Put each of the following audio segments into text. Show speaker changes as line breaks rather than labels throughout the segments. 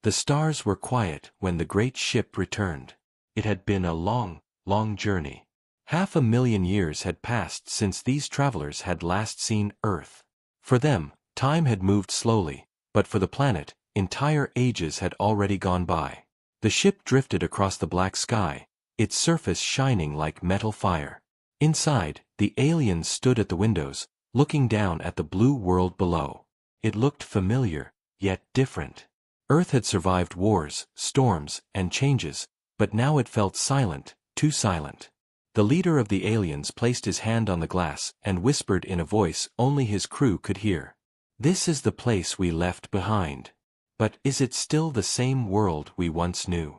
The stars were quiet when the great ship returned. It had been a long, long journey. 500,000 years had passed since these travelers had last seen Earth. For them, time had moved slowly, but for the planet, entire ages had already gone by. The ship drifted across the black sky, its surface shining like metal fire. Inside, the aliens stood at the windows, looking down at the blue world below. It looked familiar, yet different. Earth had survived wars, storms, and changes, but now it felt silent, too silent. The leader of the aliens placed his hand on the glass and whispered in a voice only his crew could hear. "This is the place we left behind. But is it still the same world we once knew?"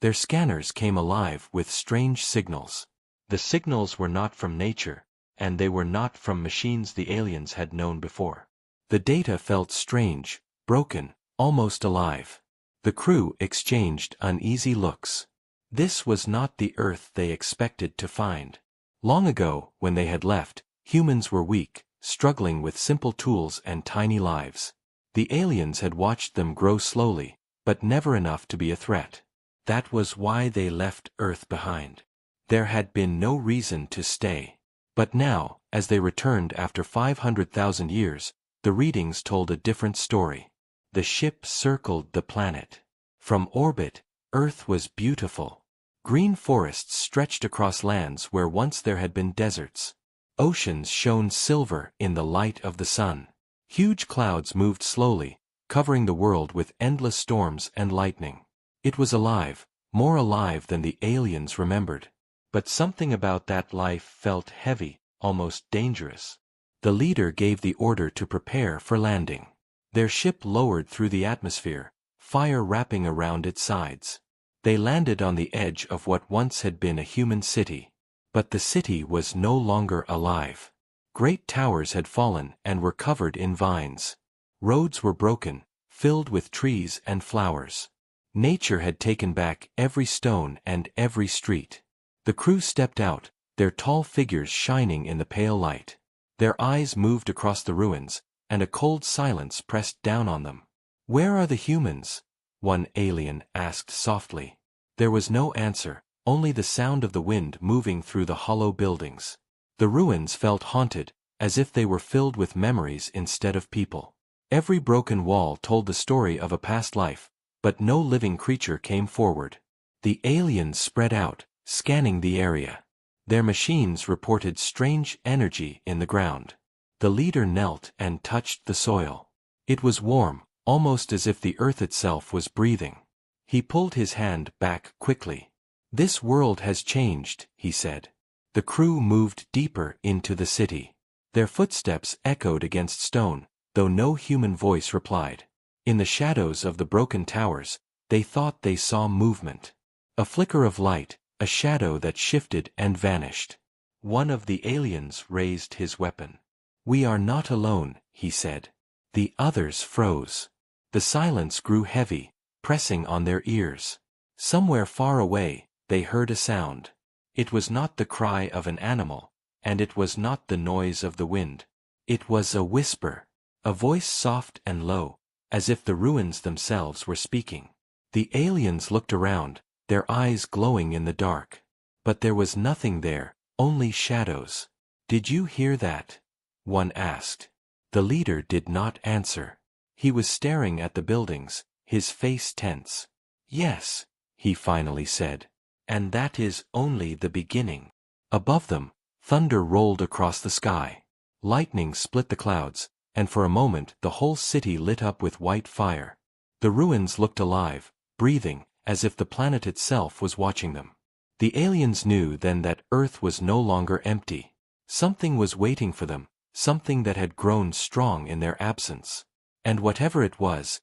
Their scanners came alive with strange signals. The signals were not from nature, and they were not from machines the aliens had known before. The data felt strange, broken, almost alive. The crew exchanged uneasy looks. This was not the Earth they expected to find. Long ago, when they had left, humans were weak, struggling with simple tools and tiny lives. The aliens had watched them grow slowly, but never enough to be a threat. That was why they left Earth behind. There had been no reason to stay. But now, as they returned after 500,000 years, the readings told a different story. The ship circled the planet. From orbit, Earth was beautiful. Green forests stretched across lands where once there had been deserts. Oceans shone silver in the light of the sun. Huge clouds moved slowly, covering the world with endless storms and lightning. It was alive, more alive than the aliens remembered. But something about that life felt heavy, almost dangerous. The leader gave the order to prepare for landing. Their ship lowered through the atmosphere, fire wrapping around its sides. They landed on the edge of what once had been a human city. But the city was no longer alive. Great towers had fallen and were covered in vines. Roads were broken, filled with trees and flowers. Nature had taken back every stone and every street. The crew stepped out, their tall figures shining in the pale light. Their eyes moved across the ruins, and a cold silence pressed down on them. "Where are the humans?" one alien asked softly. There was no answer, only the sound of the wind moving through the hollow buildings. The ruins felt haunted, as if they were filled with memories instead of people. Every broken wall told the story of a past life, but no living creature came forward. The aliens spread out, scanning the area. Their machines reported strange energy in the ground. The leader knelt and touched the soil. It was warm, almost as if the earth itself was breathing. He pulled his hand back quickly. "This world has changed," he said. The crew moved deeper into the city. Their footsteps echoed against stone, though no human voice replied. In the shadows of the broken towers, they thought they saw movement. A flicker of light, a shadow that shifted and vanished. One of the aliens raised his weapon. "We are not alone," he said. The others froze. The silence grew heavy, pressing on their ears. Somewhere far away, they heard a sound. It was not the cry of an animal, and it was not the noise of the wind. It was a whisper, a voice soft and low, as if the ruins themselves were speaking. The aliens looked around, their eyes glowing in the dark. But there was nothing there, only shadows. "Did you hear that?" one asked. The leader did not answer. He was staring at the buildings, his face tense. "Yes," he finally said. "And that is only the beginning." Above them, thunder rolled across the sky. Lightning split the clouds, and for a moment the whole city lit up with white fire. The ruins looked alive, breathing, as if the planet itself was watching them. The aliens knew then that Earth was no longer empty. Something was waiting for them, something that had grown strong in their absence. And whatever it was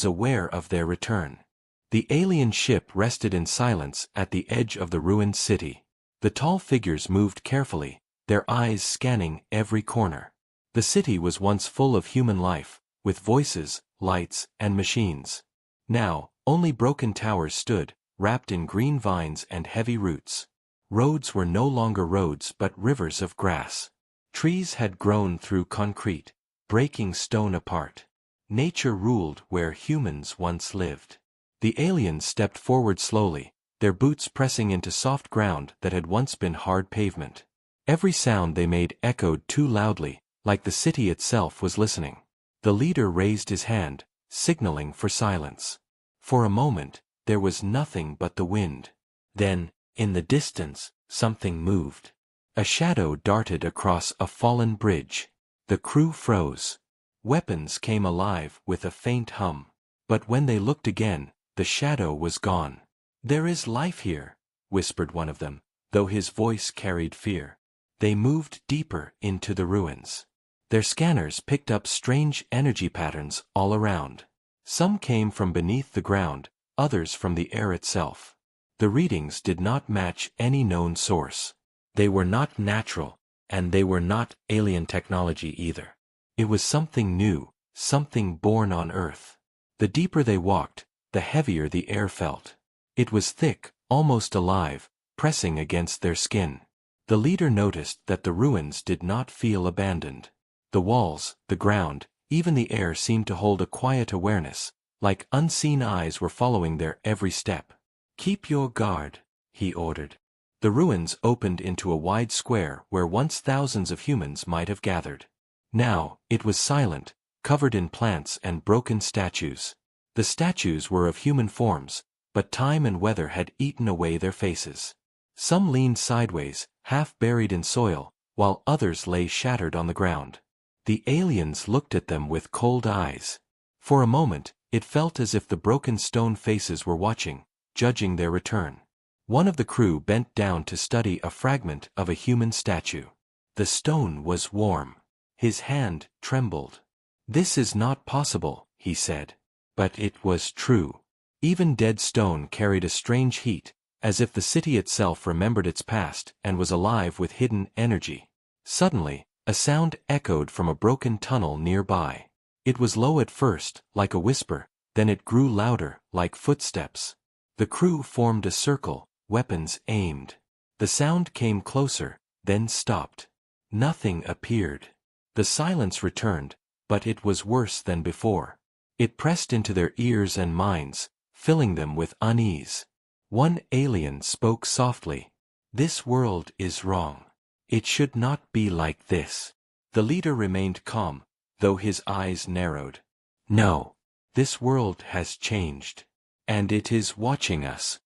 aware of their return. The alien ship rested in silence at the edge of the ruined city. The tall figures moved carefully, their eyes scanning every corner. The city was once full of human life, with voices, lights, and machines. Now, only broken towers stood, wrapped in green vines and heavy roots. Roads were no longer roads but rivers of grass. Trees had grown through concrete, breaking stone apart. Nature ruled where humans once lived. The aliens stepped forward slowly, their boots pressing into soft ground that had once been hard pavement. Every sound they made echoed too loudly, like the city itself was listening. The leader raised his hand, signaling for silence. For a moment, there was nothing but the wind. Then, in the distance, something moved. A shadow darted across a fallen bridge. The crew froze. Weapons came alive with a faint hum. But when they looked again, the shadow was gone. "There is life here," whispered one of them, though his voice carried fear. They moved deeper into the ruins. Their scanners picked up strange energy patterns all around. Some came from beneath the ground, others from the air itself. The readings did not match any known source. They were not natural, and they were not alien technology either. It was something new, something born on Earth. The deeper they walked, the heavier the air felt. It was thick, almost alive, pressing against their skin. The leader noticed that the ruins did not feel abandoned. The walls, the ground, even the air seemed to hold a quiet awareness, like unseen eyes were following their every step. "Keep your guard," he ordered. The ruins opened into a wide square where once thousands of humans might have gathered. Now, it was silent, covered in plants and broken statues. The statues were of human forms, but time and weather had eaten away their faces. Some leaned sideways, half buried in soil, while others lay shattered on the ground. The aliens looked at them with cold eyes. For a moment, it felt as if the broken stone faces were watching, judging their return. One of the crew bent down to study a fragment of a human statue. The stone was warm. His hand trembled. "This is not possible," he said. But it was true. Even dead stone carried a strange heat, as if the city itself remembered its past and was alive with hidden energy. Suddenly, a sound echoed from a broken tunnel nearby. It was low at first, like a whisper, then it grew louder, like footsteps. The crew formed a circle, weapons aimed. The sound came closer, then stopped. Nothing appeared. The silence returned, but it was worse than before. It pressed into their ears and minds, filling them with unease. One alien spoke softly. "This world is wrong. It should not be like this." The leader remained calm, though his eyes narrowed. "No. This world has changed. And it is watching us."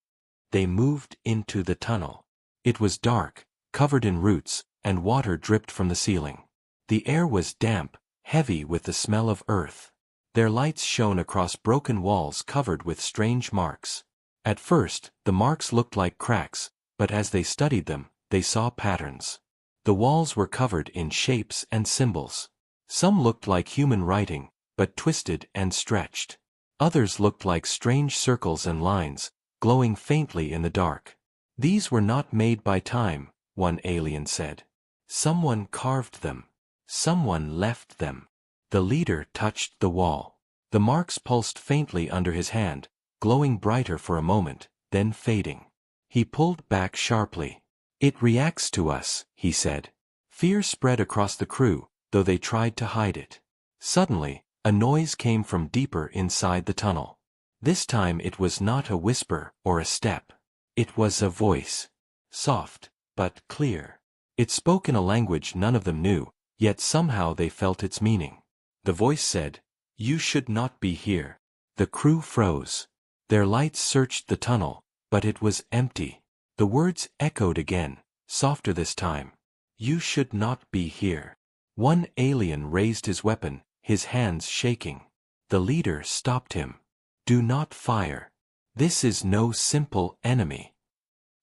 They moved into the tunnel. It was dark, covered in roots, and water dripped from the ceiling. The air was damp, heavy with the smell of earth. Their lights shone across broken walls covered with strange marks. At first, the marks looked like cracks, but as they studied them, they saw patterns. The walls were covered in shapes and symbols. Some looked like human writing, but twisted and stretched. Others looked like strange circles and lines, glowing faintly in the dark. "These were not made by time," one alien said. "Someone carved them. Someone left them." The leader touched the wall. The marks pulsed faintly under his hand, glowing brighter for a moment, then fading. He pulled back sharply. "It reacts to us," he said. Fear spread across the crew, though they tried to hide it. Suddenly, a noise came from deeper inside the tunnel. This time it was not a whisper or a step. It was a voice. Soft, but clear. It spoke in a language none of them knew, yet somehow they felt its meaning. The voice said, "You should not be here." The crew froze. Their lights searched the tunnel, but it was empty. The words echoed again, softer this time. "You should not be here." One alien raised his weapon, his hands shaking. The leader stopped him. "Do not fire. This is no simple enemy."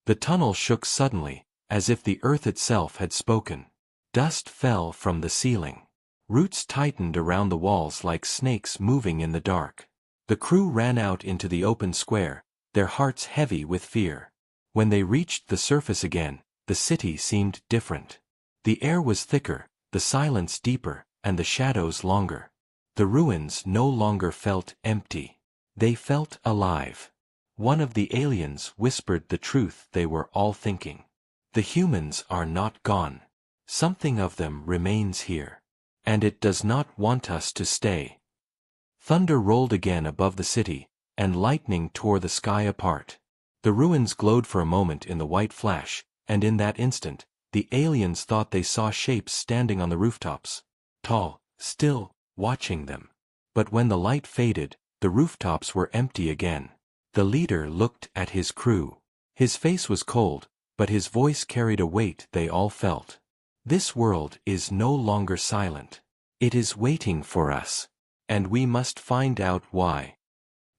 The tunnel shook suddenly, as if the earth itself had spoken. Dust fell from the ceiling. Roots tightened around the walls like snakes moving in the dark. The crew ran out into the open square, their hearts heavy with fear. When they reached the surface again, the city seemed different. The air was thicker, the silence deeper, and the shadows longer. The ruins no longer felt empty. They felt alive. One of the aliens whispered the truth they were all thinking. "The humans are not gone. Something of them remains here. And it does not want us to stay." Thunder rolled again above the city, and lightning tore the sky apart. The ruins glowed for a moment in the white flash, and in that instant, the aliens thought they saw shapes standing on the rooftops. Tall, still, watching them. But when the light faded, the rooftops were empty again. The leader looked at his crew. His face was cold, but his voice carried a weight they all felt. This world is no longer silent. It is waiting for us. And we must find out why.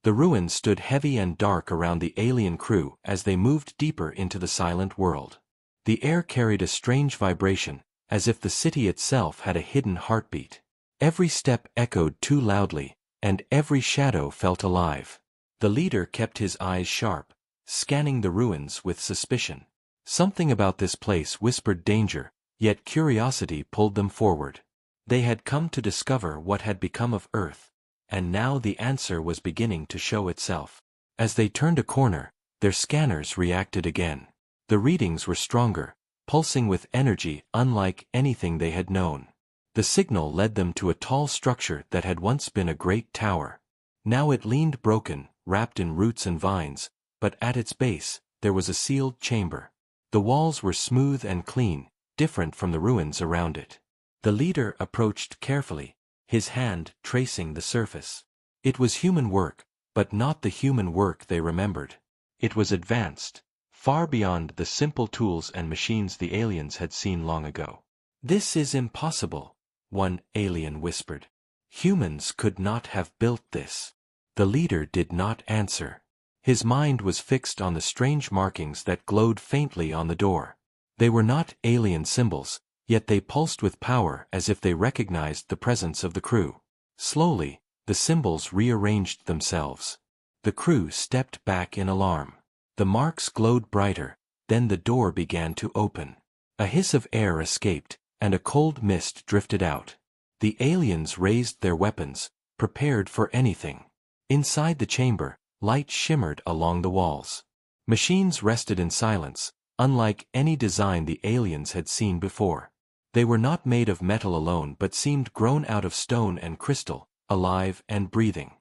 The ruins stood heavy and dark around the alien crew as they moved deeper into the silent world. The air carried a strange vibration, as if the city itself had a hidden heartbeat. Every step echoed too loudly, and every shadow felt alive. The leader kept his eyes sharp, scanning the ruins with suspicion. Something about this place whispered danger, yet curiosity pulled them forward. They had come to discover what had become of Earth, and now the answer was beginning to show itself. As they turned a corner, their scanners reacted again. The readings were stronger, pulsing with energy unlike anything they had known. The signal led them to a tall structure that had once been a great tower. Now it leaned broken, wrapped in roots and vines, but at its base, there was a sealed chamber. The walls were smooth and clean, different from the ruins around it. The leader approached carefully, his hand tracing the surface. It was human work, but not the human work they remembered. It was advanced, far beyond the simple tools and machines the aliens had seen long ago. "This is impossible," one alien whispered. "Humans could not have built this." The leader did not answer. His mind was fixed on the strange markings that glowed faintly on the door. They were not alien symbols, yet they pulsed with power as if they recognized the presence of the crew. Slowly, the symbols rearranged themselves. The crew stepped back in alarm. The marks glowed brighter, then the door began to open. A hiss of air escaped, and a cold mist drifted out. The aliens raised their weapons, prepared for anything. Inside the chamber, light shimmered along the walls. Machines rested in silence, unlike any design the aliens had seen before. They were not made of metal alone but seemed grown out of stone and crystal, alive and breathing.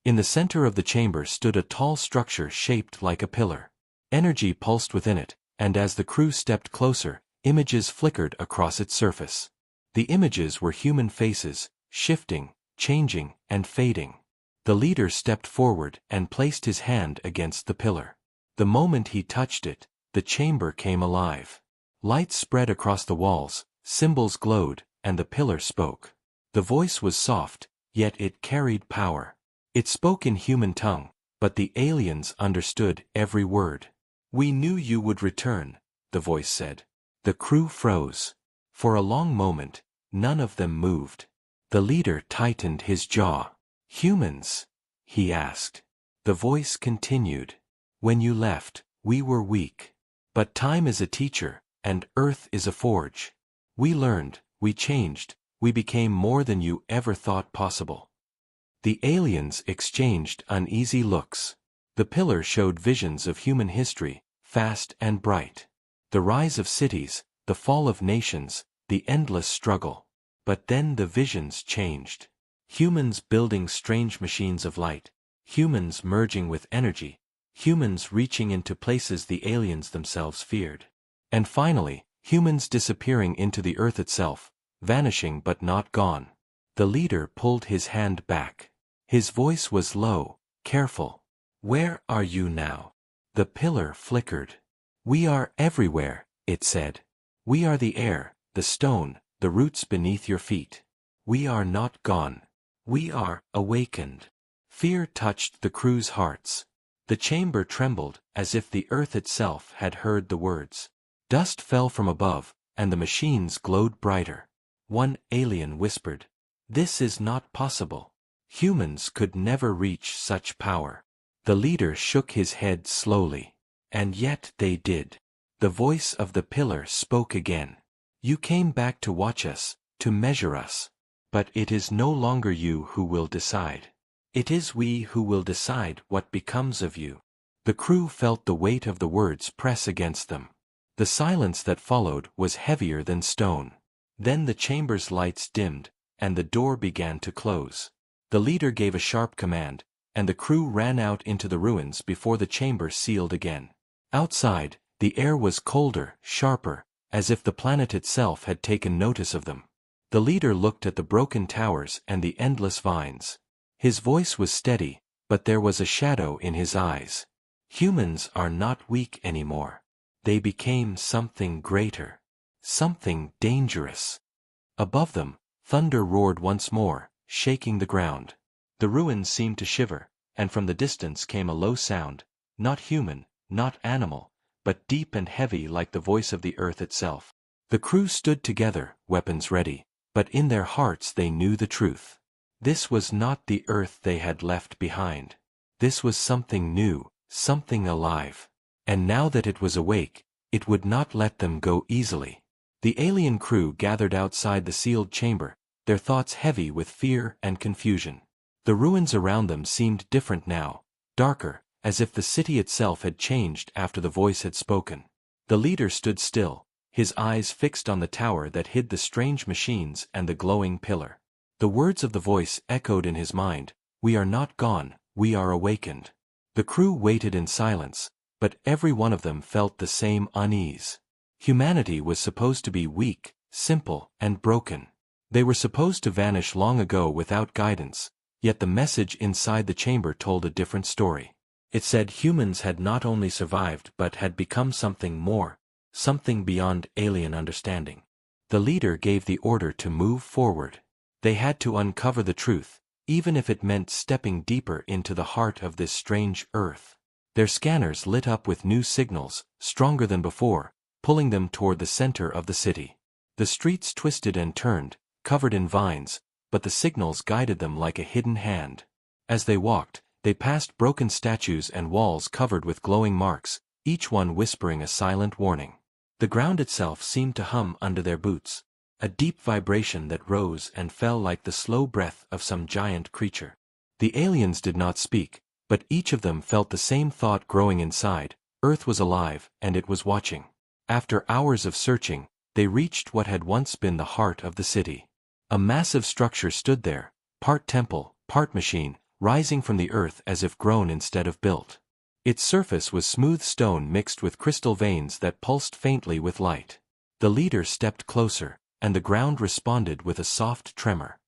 In the center of the chamber stood a tall structure shaped like a pillar. Energy pulsed within it, and as the crew stepped closer, images flickered across its surface. The images were human faces, shifting, changing, and fading. The leader stepped forward and placed his hand against the pillar. The moment he touched it, the chamber came alive. Light spread across the walls, symbols glowed, and the pillar spoke. The voice was soft, yet it carried power. It spoke in human tongue, but the aliens understood every word. "We knew you would return," the voice said. The crew froze. For a long moment, none of them moved. The leader tightened his jaw. "Humans?" he asked. The voice continued. "When you left, we were weak. But time is a teacher, and Earth is a forge. We learned, we changed, we became more than you ever thought possible." The aliens exchanged uneasy looks. The pillar showed visions of human history, fast and bright. The rise of cities, the fall of nations, the endless struggle. But then the visions changed. Humans building strange machines of light, humans merging with energy, humans reaching into places the aliens themselves feared. And finally, humans disappearing into the earth itself, vanishing but not gone. The leader pulled his hand back. His voice was low, careful. "Where are you now?" The pillar flickered. "We are everywhere," it said. "We are the air, the stone, the roots beneath your feet. We are not gone. We are awakened." Fear touched the crew's hearts. The chamber trembled, as if the earth itself had heard the words. Dust fell from above, and the machines glowed brighter. One alien whispered, "This is not possible. Humans could never reach such power." The leader shook his head slowly. "And yet they did." The voice of the pillar spoke again. "You came back to watch us, to measure us. But it is no longer you who will decide. It is we who will decide what becomes of you." The crew felt the weight of the words press against them. The silence that followed was heavier than stone. Then the chamber's lights dimmed, and the door began to close. The leader gave a sharp command, and the crew ran out into the ruins before the chamber sealed again. Outside, the air was colder, sharper, as if the planet itself had taken notice of them. The leader looked at the broken towers and the endless vines. His voice was steady, but there was a shadow in his eyes. Humans are not weak anymore. They became something greater. Something dangerous. Above them, thunder roared once more, shaking the ground. The ruins seemed to shiver, and from the distance came a low sound, not human, not animal, but deep and heavy like the voice of the earth itself. The crew stood together, weapons ready, but in their hearts they knew the truth. This was not the earth they had left behind. This was something new, something alive. And now that it was awake, it would not let them go easily. The alien crew gathered outside the sealed chamber, their thoughts heavy with fear and confusion. The ruins around them seemed different now, darker, as if the city itself had changed after the voice had spoken. The leader stood still, his eyes fixed on the tower that hid the strange machines and the glowing pillar. The words of the voice echoed in his mind, "We are not gone, we are awakened." The crew waited in silence, but every one of them felt the same unease. Humanity was supposed to be weak, simple, and broken. They were supposed to vanish long ago without guidance, yet the message inside the chamber told a different story. It said humans had not only survived but had become something more, something beyond alien understanding. The leader gave the order to move forward. They had to uncover the truth, even if it meant stepping deeper into the heart of this strange earth. Their scanners lit up with new signals, stronger than before, pulling them toward the center of the city. The streets twisted and turned, covered in vines, but the signals guided them like a hidden hand. As they walked, they passed broken statues and walls covered with glowing marks, each one whispering a silent warning. The ground itself seemed to hum under their boots, a deep vibration that rose and fell like the slow breath of some giant creature. The aliens did not speak, but each of them felt the same thought growing inside: Earth was alive, and it was watching. After hours of searching, they reached what had once been the heart of the city. A massive structure stood there, part temple, part machine, rising from the earth as if grown instead of built. Its surface was smooth stone mixed with crystal veins that pulsed faintly with light. The leader stepped closer, and the ground responded with a soft tremor.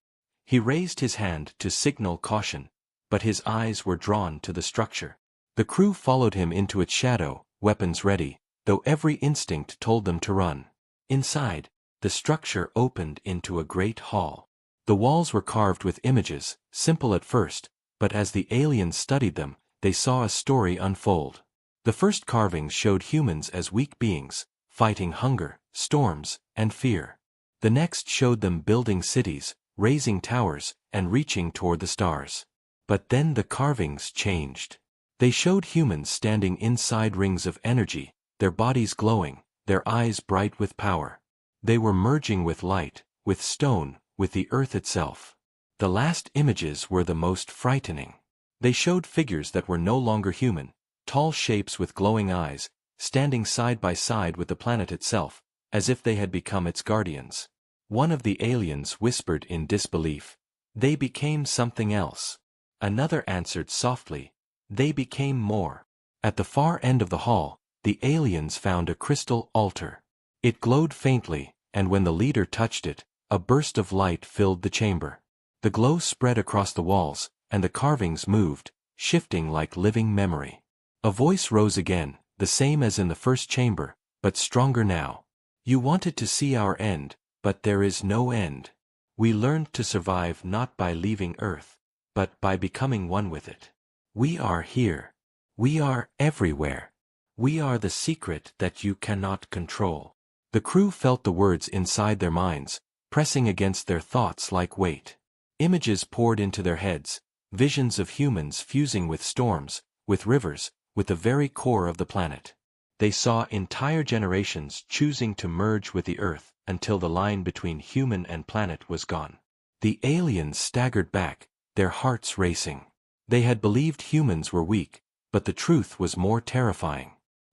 He raised his hand to signal caution, but his eyes were drawn to the structure. The crew followed him into its shadow, weapons ready, though every instinct told them to run. Inside, the structure opened into a great hall. The walls were carved with images, simple at first, but as the aliens studied them, they saw a story unfold. The first carvings showed humans as weak beings, fighting hunger, storms, and fear. The next showed them building cities, raising towers, and reaching toward the stars. But then the carvings changed. They showed humans standing inside rings of energy, their bodies glowing, their eyes bright with power. They were merging with light, with stone, with the earth itself. The last images were the most frightening. They showed figures that were no longer human, tall shapes with glowing eyes, standing side by side with the planet itself, as if they had become its guardians. One of the aliens whispered in disbelief, "They became something else." Another answered softly, "They became more." At the far end of the hall, the aliens found a crystal altar. It glowed faintly, and when the leader touched it, a burst of light filled the chamber. The glow spread across the walls, and the carvings moved, shifting like living memory. A voice rose again, the same as in the first chamber, but stronger now. "You wanted to see our end, but there is no end. We learned to survive not by leaving Earth, but by becoming one with it. We are here. We are everywhere. We are the secret that you cannot control." The crew felt the words inside their minds, pressing against their thoughts like weight. Images poured into their heads, visions of humans fusing with storms, with rivers, with the very core of the planet. They saw entire generations choosing to merge with the earth until the line between human and planet was gone. The aliens staggered back, their hearts racing. They had believed humans were weak, but the truth was more terrifying.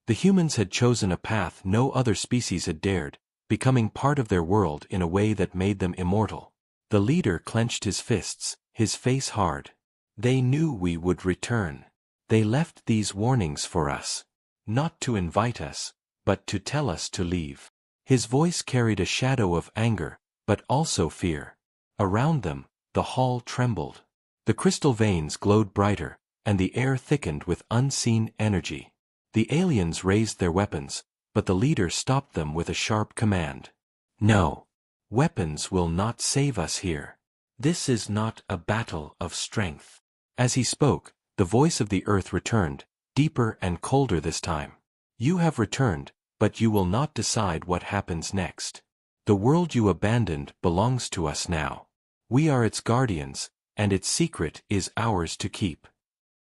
The humans had chosen a path no other species had dared, becoming part of their world in a way that made them immortal. The leader clenched his fists, his face hard. They knew we would return. They left these warnings for us. Not to invite us, but to tell us to leave. His voice carried a shadow of anger, but also fear. Around them, the hall trembled. The crystal veins glowed brighter, and the air thickened with unseen energy. The aliens raised their weapons, but the leader stopped them with a sharp command. No. Weapons will not save us here. This is not a battle of strength. As he spoke, the voice of the earth returned, deeper and colder this time. You have returned, but you will not decide what happens next. The world you abandoned belongs to us now. We are its guardians, and its secret is ours to keep.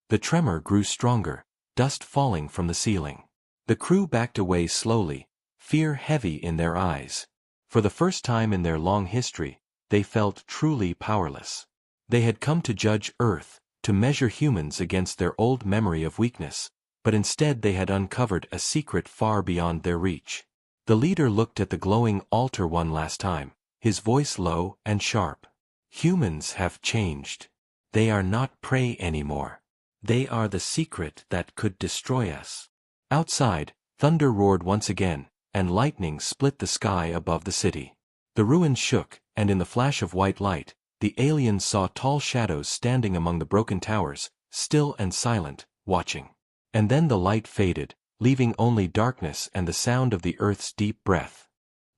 The tremor grew stronger, dust falling from the ceiling. The crew backed away slowly, fear heavy in their eyes. For the first time in their long history, they felt truly powerless. They had come to judge Earth, to measure humans against their old memory of weakness, but instead they had uncovered a secret far beyond their reach. The leader looked at the glowing altar one last time, his voice low and sharp. Humans have changed. They are not prey anymore. They are the secret that could destroy us. Outside, thunder roared once again, and lightning split the sky above the city. The ruins shook, and in the flash of white light, the aliens saw tall shadows standing among the broken towers, still and silent, watching. And then the light faded, leaving only darkness and the sound of the earth's deep breath.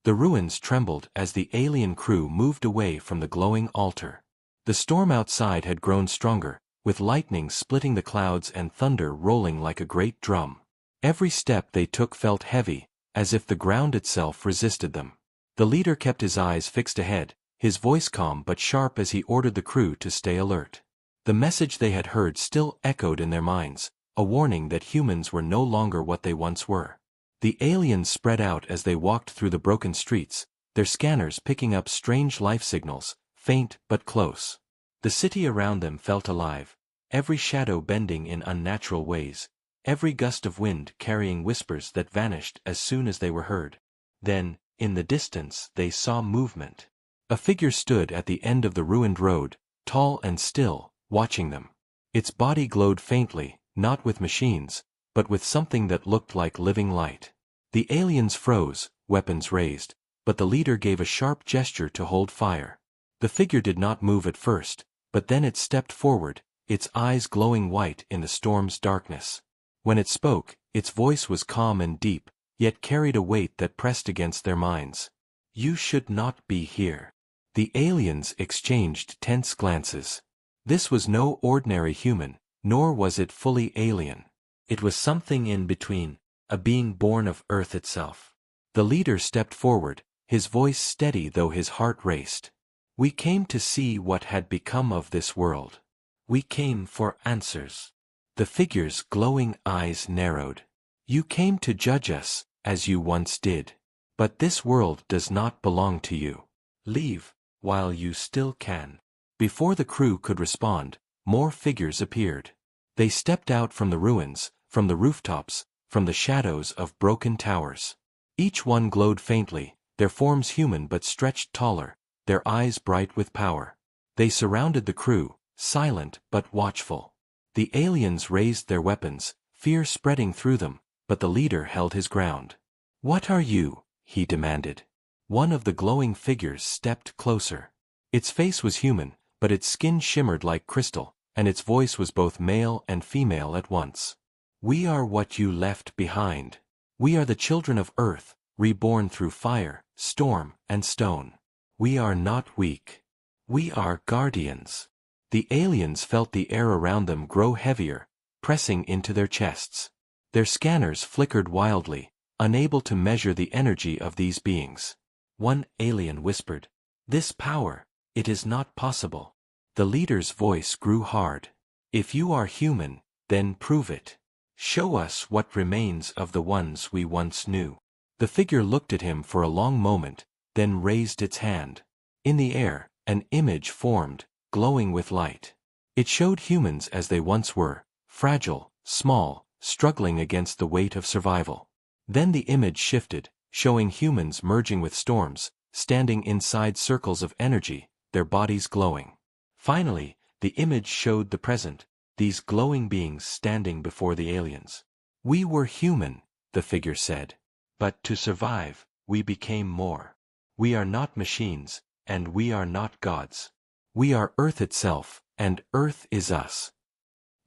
The ruins trembled as the alien crew moved away from the glowing altar. The storm outside had grown stronger, with lightning splitting the clouds and thunder rolling like a great drum. Every step they took felt heavy, as if the ground itself resisted them. The leader kept his eyes fixed ahead, his voice calm but sharp as he ordered the crew to stay alert. The message they had heard still echoed in their minds, a warning that humans were no longer what they once were. The aliens spread out as they walked through the broken streets, their scanners picking up strange life signals, faint but close. The city around them felt alive, every shadow bending in unnatural ways, every gust of wind carrying whispers that vanished as soon as they were heard. Then, in the distance, they saw movement. A figure stood at the end of the ruined road, tall and still, watching them. Its body glowed faintly, not with machines, but with something that looked like living light. The aliens froze, weapons raised, but the leader gave a sharp gesture to hold fire. The figure did not move at first, but then it stepped forward, its eyes glowing white in the storm's darkness. When it spoke, its voice was calm and deep, yet carried a weight that pressed against their minds. You should not be here. The aliens exchanged tense glances. This was no ordinary human, nor was it fully alien. It was something in between, a being born of Earth itself. The leader stepped forward, his voice steady though his heart raced. We came to see what had become of this world. We came for answers. The figure's glowing eyes narrowed. You came to judge us, as you once did. But this world does not belong to you. Leave, while you still can. Before the crew could respond, more figures appeared. They stepped out from the ruins, from the rooftops, from the shadows of broken towers. Each one glowed faintly, their forms human but stretched taller, their eyes bright with power. They surrounded the crew, silent but watchful. The aliens raised their weapons, fear spreading through them, but the leader held his ground. What are you? He demanded. One of the glowing figures stepped closer. Its face was human, but its skin shimmered like crystal, and its voice was both male and female at once. We are what you left behind. We are the children of Earth, reborn through fire, storm, and stone. We are not weak. We are guardians. The aliens felt the air around them grow heavier, pressing into their chests. Their scanners flickered wildly, unable to measure the energy of these beings. One alien whispered, "This power, it is not possible." The leader's voice grew hard. "If you are human, then prove it. Show us what remains of the ones we once knew." The figure looked at him for a long moment, then raised its hand. In the air, an image formed, glowing with light. It showed humans as they once were, fragile, small, struggling against the weight of survival. Then the image shifted, showing humans merging with storms, standing inside circles of energy, their bodies glowing. Finally, the image showed the present, these glowing beings standing before the aliens. We were human, the figure said. But to survive, we became more. We are not machines, and we are not gods. We are Earth itself, and Earth is us.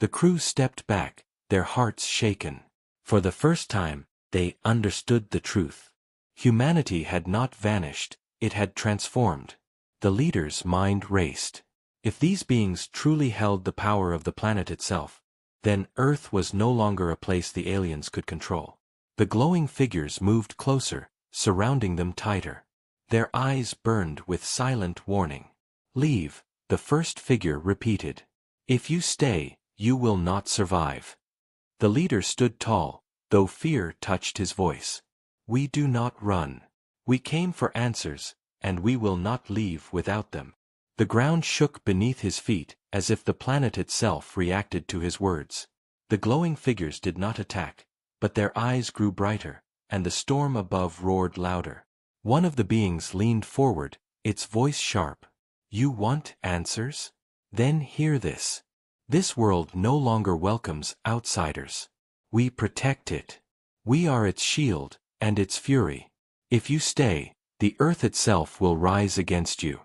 The crew stepped back, their hearts shaken. For the first time, they understood the truth. Humanity had not vanished, it had transformed. The leader's mind raced. If these beings truly held the power of the planet itself, then Earth was no longer a place the aliens could control. The glowing figures moved closer, surrounding them tighter. Their eyes burned with silent warning. Leave, the first figure repeated. If you stay, you will not survive. The leader stood tall, though fear touched his voice. We do not run. We came for answers, and we will not leave without them. The ground shook beneath his feet, as if the planet itself reacted to his words. The glowing figures did not attack, but their eyes grew brighter, and the storm above roared louder. One of the beings leaned forward, its voice sharp. You want answers? Then hear this. This world no longer welcomes outsiders. We protect it. We are its shield, and its fury. If you stay, the Earth itself will rise against you.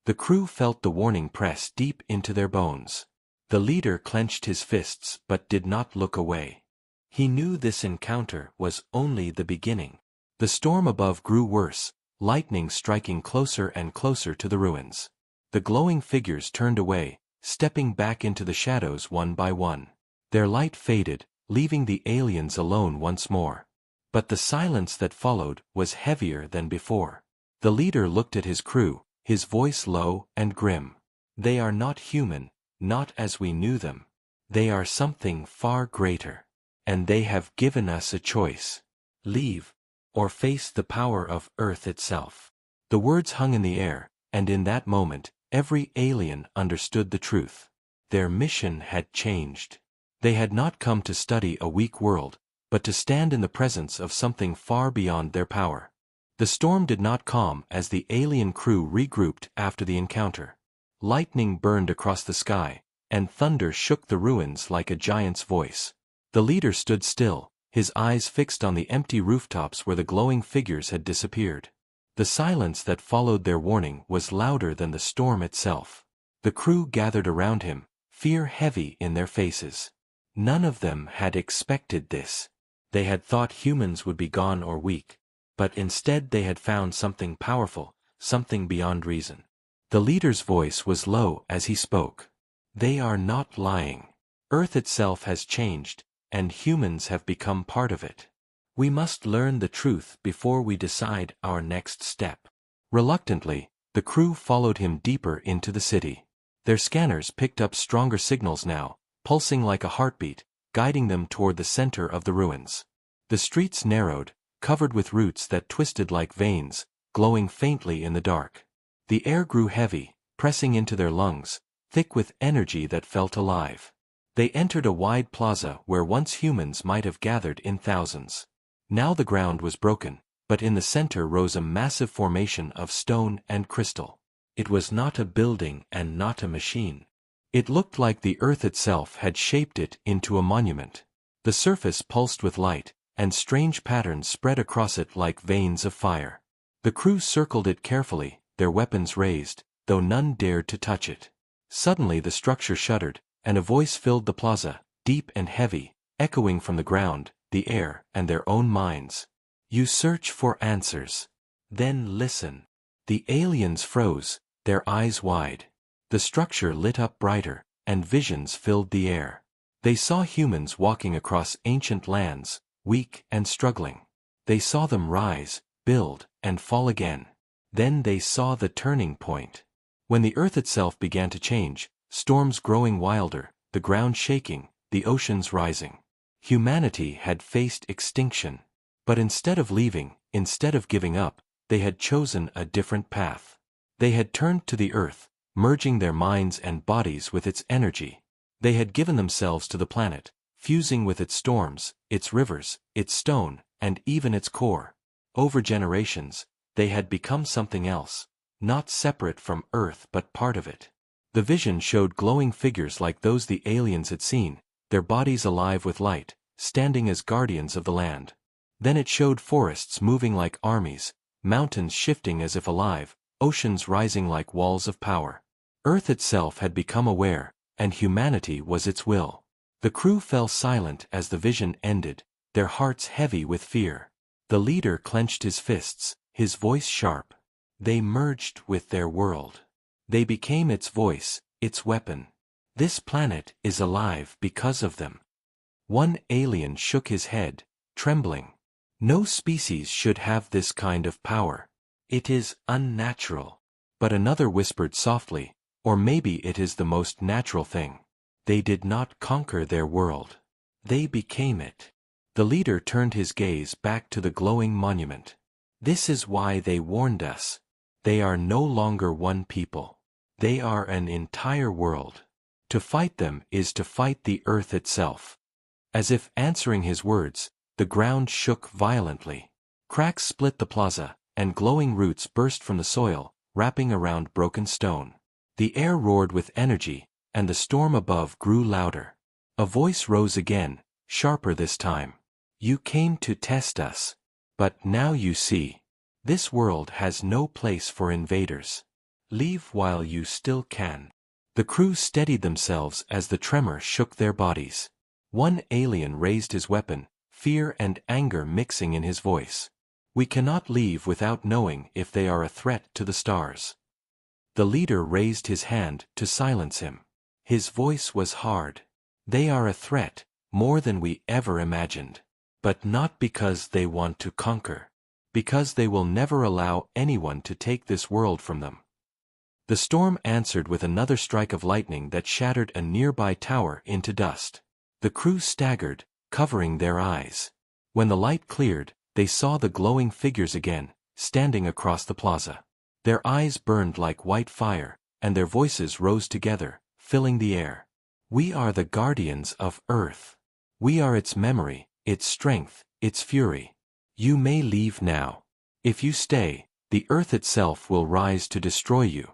The crew felt the warning press deep into their bones. The leader clenched his fists but did not look away. He knew this encounter was only the beginning. The storm above grew worse, lightning striking closer and closer to the ruins. The glowing figures turned away, stepping back into the shadows one by one. Their light faded, leaving the aliens alone once more. But the silence that followed was heavier than before. The leader looked at his crew, his voice low and grim. They are not human, not as we knew them. They are something far greater. And they have given us a choice. Leave, or face the power of Earth itself. The words hung in the air, and in that moment, every alien understood the truth. Their mission had changed. They had not come to study a weak world, but to stand in the presence of something far beyond their power. The storm did not calm as the alien crew regrouped after the encounter. Lightning burned across the sky, and thunder shook the ruins like a giant's voice. The leader stood still, his eyes fixed on the empty rooftops where the glowing figures had disappeared. The silence that followed their warning was louder than the storm itself. The crew gathered around him, fear heavy in their faces. None of them had expected this. They had thought humans would be gone or weak, but instead they had found something powerful, something beyond reason. The leader's voice was low as he spoke. They are not lying. Earth itself has changed, and humans have become part of it. We must learn the truth before we decide our next step. Reluctantly, the crew followed him deeper into the city. Their scanners picked up stronger signals now, pulsing like a heartbeat, guiding them toward the center of the ruins. The streets narrowed, covered with roots that twisted like veins, glowing faintly in the dark. The air grew heavy, pressing into their lungs, thick with energy that felt alive. They entered a wide plaza where once humans might have gathered in thousands. Now the ground was broken, but in the center rose a massive formation of stone and crystal. It was not a building and not a machine. It looked like the earth itself had shaped it into a monument. The surface pulsed with light, and strange patterns spread across it like veins of fire. The crew circled it carefully, their weapons raised, though none dared to touch it. Suddenly the structure shuddered, and a voice filled the plaza, deep and heavy, echoing from the ground, the air, and their own minds. You search for answers. Then listen. The aliens froze, their eyes wide. The structure lit up brighter, and visions filled the air. They saw humans walking across ancient lands, weak and struggling. They saw them rise, build, and fall again. Then they saw the turning point. When the earth itself began to change, storms growing wilder, the ground shaking, the oceans rising. Humanity had faced extinction. But instead of leaving, instead of giving up, they had chosen a different path. They had turned to the earth, merging their minds and bodies with its energy. They had given themselves to the planet, fusing with its storms, its rivers, its stone, and even its core. Over generations, they had become something else, not separate from Earth but part of it. The vision showed glowing figures like those the aliens had seen, their bodies alive with light, standing as guardians of the land. Then it showed forests moving like armies, mountains shifting as if alive, oceans rising like walls of power. Earth itself had become aware, and humanity was its will. The crew fell silent as the vision ended, their hearts heavy with fear. The leader clenched his fists, his voice sharp. They merged with their world. They became its voice, its weapon. This planet is alive because of them. One alien shook his head, trembling. No species should have this kind of power. It is unnatural. But another whispered softly, or maybe it is the most natural thing. They did not conquer their world. They became it. The leader turned his gaze back to the glowing monument. This is why they warned us. They are no longer one people. They are an entire world. To fight them is to fight the earth itself. As if answering his words, the ground shook violently. Cracks split the plaza, and glowing roots burst from the soil, wrapping around broken stone. The air roared with energy, and the storm above grew louder. A voice rose again, sharper this time. You came to test us. But now you see. This world has no place for invaders. Leave while you still can. The crew steadied themselves as the tremor shook their bodies. One alien raised his weapon, fear and anger mixing in his voice. We cannot leave without knowing if they are a threat to the stars. The leader raised his hand to silence him. His voice was hard. They are a threat, more than we ever imagined. But not because they want to conquer. Because they will never allow anyone to take this world from them. The storm answered with another strike of lightning that shattered a nearby tower into dust. The crew staggered, covering their eyes. When the light cleared, they saw the glowing figures again, standing across the plaza. Their eyes burned like white fire, and their voices rose together, filling the air. We are the guardians of Earth. We are its memory, its strength, its fury. You may leave now. If you stay, the Earth itself will rise to destroy you.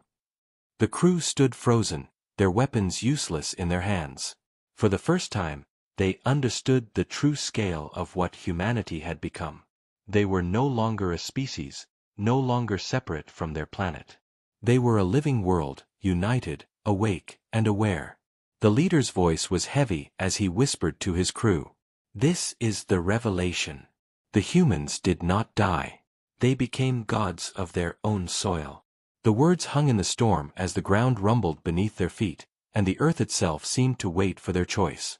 The crew stood frozen, their weapons useless in their hands. For the first time, they understood the true scale of what humanity had become. They were no longer a species, no longer separate from their planet. They were a living world, united, awake, and aware. The leader's voice was heavy as he whispered to his crew. This is the revelation. The humans did not die. They became gods of their own soil. The words hung in the storm as the ground rumbled beneath their feet, and the earth itself seemed to wait for their choice.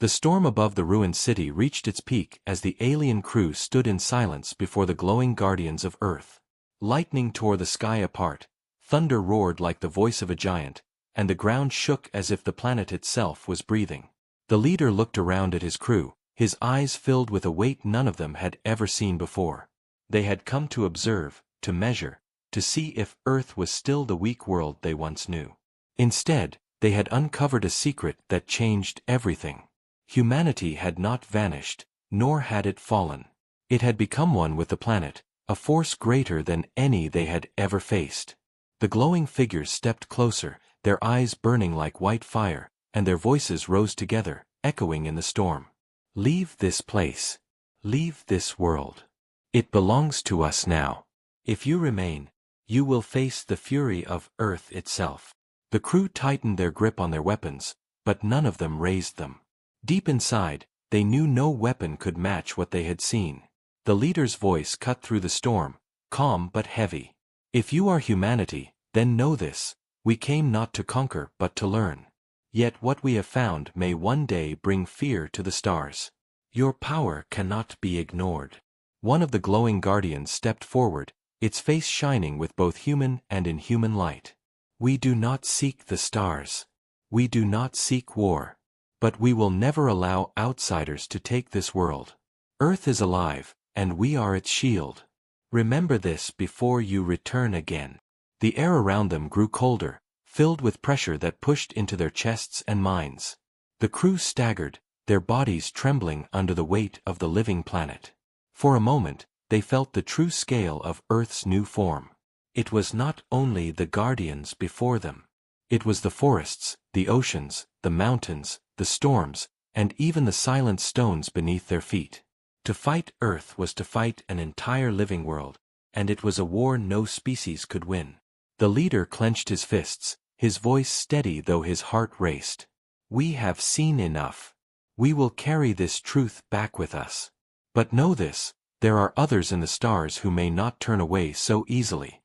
The storm above the ruined city reached its peak as the alien crew stood in silence before the glowing guardians of Earth. Lightning tore the sky apart, thunder roared like the voice of a giant, and the ground shook as if the planet itself was breathing. The leader looked around at his crew, his eyes filled with a weight none of them had ever seen before. They had come to observe, to measure, to see if Earth was still the weak world they once knew. Instead, they had uncovered a secret that changed everything. Humanity had not vanished, nor had it fallen. It had become one with the planet, a force greater than any they had ever faced. The glowing figures stepped closer, their eyes burning like white fire, and their voices rose together, echoing in the storm. Leave this place. Leave this world. It belongs to us now. If you remain, you will face the fury of Earth itself. The crew tightened their grip on their weapons, but none of them raised them. Deep inside, they knew no weapon could match what they had seen. The leader's voice cut through the storm, calm but heavy. If you are humanity, then know this. We came not to conquer but to learn. Yet what we have found may one day bring fear to the stars. Your power cannot be ignored. One of the glowing guardians stepped forward, its face shining with both human and inhuman light. We do not seek the stars. We do not seek war. But we will never allow outsiders to take this world. Earth is alive, and we are its shield. Remember this before you return again. The air around them grew colder, filled with pressure that pushed into their chests and minds. The crew staggered, their bodies trembling under the weight of the living planet. For a moment, they felt the true scale of Earth's new form. It was not only the guardians before them. It was the forests, the oceans, the mountains, the storms, and even the silent stones beneath their feet. To fight Earth was to fight an entire living world, and it was a war no species could win. The leader clenched his fists, his voice steady though his heart raced. We have seen enough. We will carry this truth back with us. But know this, there are others in the stars who may not turn away so easily.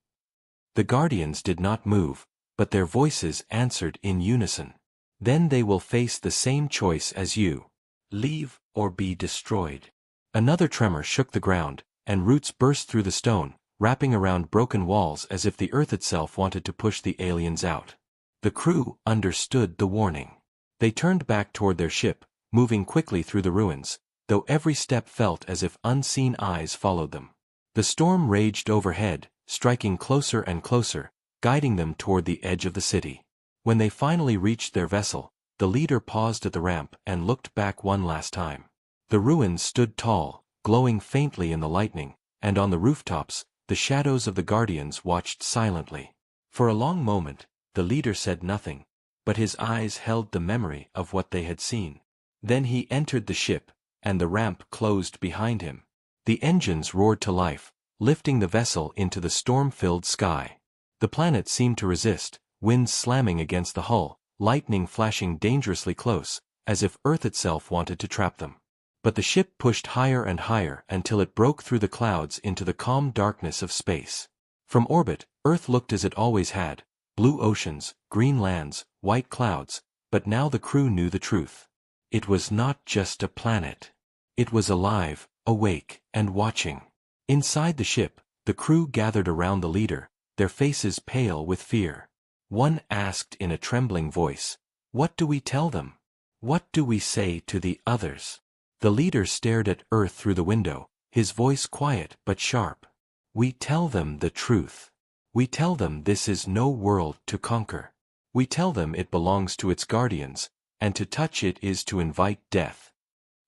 The guardians did not move, but their voices answered in unison. Then they will face the same choice as you. Leave or be destroyed. Another tremor shook the ground, and roots burst through the stone, wrapping around broken walls as if the earth itself wanted to push the aliens out. The crew understood the warning. They turned back toward their ship, moving quickly through the ruins, though every step felt as if unseen eyes followed them. The storm raged overhead, striking closer and closer, guiding them toward the edge of the city. When they finally reached their vessel, the leader paused at the ramp and looked back one last time. The ruins stood tall, glowing faintly in the lightning, and on the rooftops, the shadows of the guardians watched silently. For a long moment, the leader said nothing, but his eyes held the memory of what they had seen. Then he entered the ship, and the ramp closed behind him. The engines roared to life, lifting the vessel into the storm-filled sky. The planet seemed to resist, winds slamming against the hull, lightning flashing dangerously close, as if Earth itself wanted to trap them. But the ship pushed higher and higher until it broke through the clouds into the calm darkness of space. From orbit, Earth looked as it always had, blue oceans, green lands, white clouds, but now the crew knew the truth. It was not just a planet. It was alive, awake, and watching. Inside the ship, the crew gathered around the leader, their faces pale with fear. One asked in a trembling voice, "What do we tell them? What do we say to the others?" The leader stared at Earth through the window, his voice quiet but sharp. "We tell them the truth. We tell them this is no world to conquer. We tell them it belongs to its guardians, and to touch it is to invite death."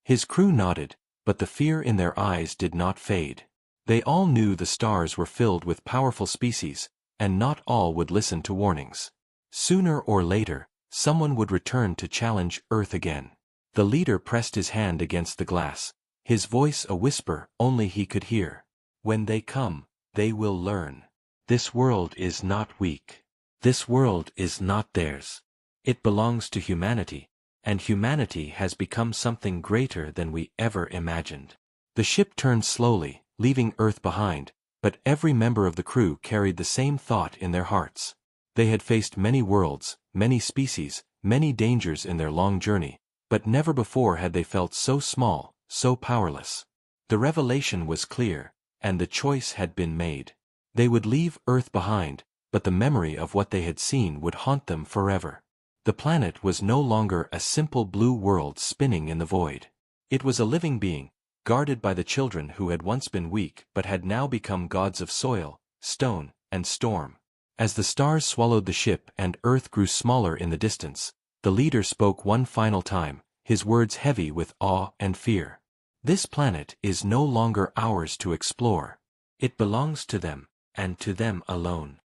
His crew nodded, but the fear in their eyes did not fade. They all knew the stars were filled with powerful species, and not all would listen to warnings. Sooner or later, someone would return to challenge Earth again. The leader pressed his hand against the glass, his voice a whisper only he could hear. "When they come, they will learn. This world is not weak. This world is not theirs. It belongs to humanity, and humanity has become something greater than we ever imagined." The ship turned slowly, leaving Earth behind, but every member of the crew carried the same thought in their hearts. They had faced many worlds, many species, many dangers in their long journey, but never before had they felt so small, so powerless. The revelation was clear, and the choice had been made. They would leave Earth behind, but the memory of what they had seen would haunt them forever. The planet was no longer a simple blue world spinning in the void. It was a living being, guarded by the children who had once been weak but had now become gods of soil, stone, and storm. As the stars swallowed the ship and Earth grew smaller in the distance, the leader spoke one final time, his words heavy with awe and fear. "This planet is no longer ours to explore. It belongs to them, and to them alone.